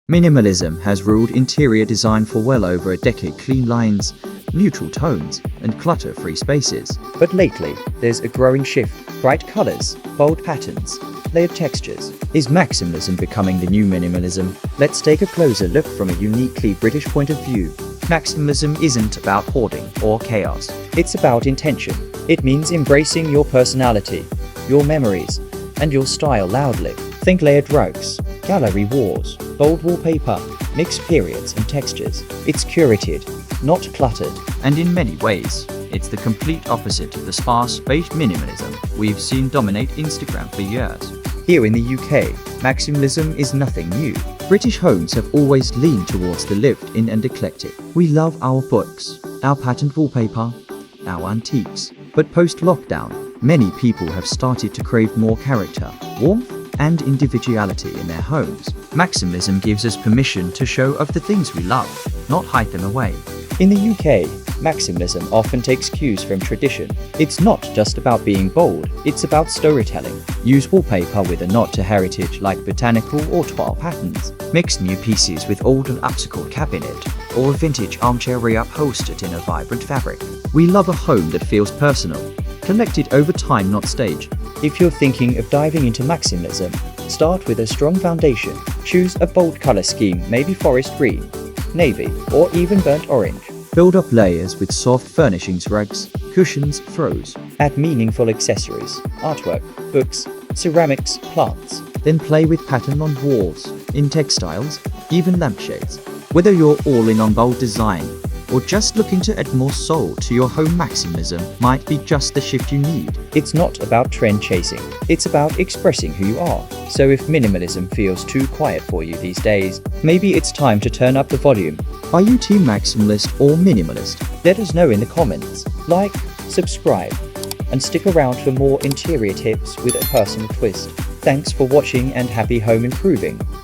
Minimalism has ruled interior design for well over a decade. Clean lines, neutral tones, and clutter-free spaces. But lately, there's a growing shift. Bright colors, bold patterns, layered textures. Is maximalism becoming the new minimalism? Let's take a closer look from a uniquely British point of view. Maximalism isn't about hoarding or chaos. It's about intention. It means embracing your personality, your memories, and your style loudly. Think layered rugs, gallery walls, bold wallpaper, mixed periods and textures. It's curated, not cluttered. And in many ways, it's the complete opposite of the sparse-based minimalism we've seen dominate Instagram for years. Here in the UK, maximalism is nothing new. British homes have always leaned towards the lived-in and eclectic. We love our books, our patterned wallpaper, our antiques. But post-lockdown, many people have started to crave more character, warmth, and individuality in their homes. Maximalism gives us permission to show off the things we love, not hide them away. In the UK, maximalism often takes cues from tradition. It's not just about being bold, it's about storytelling. Use wallpaper with a nod to heritage like botanical or toile patterns. Mix new pieces with old and upcycled cabinet, or a vintage armchair reupholstered in a vibrant fabric. We love a home that feels personal, collected over time, not staged. If you're thinking of diving into maximalism, start with a strong foundation. Choose a bold color scheme, maybe forest green, navy, or even burnt orange. Build up layers with soft furnishings, rugs, cushions, throws. Add meaningful accessories, artwork, books, ceramics, plants. Then play with pattern on walls, in textiles, even lampshades. Whether you're all in on bold design, or just looking to add more soul to your home, maximalism might be just the shift you need. It's not about trend chasing, it's about expressing who you are. So if minimalism feels too quiet for you these days, maybe it's time to turn up the volume. Are you team maximalist or minimalist? Let us know in the comments. Like, subscribe, and stick around for more interior tips with a personal twist. Thanks for watching and happy home improving.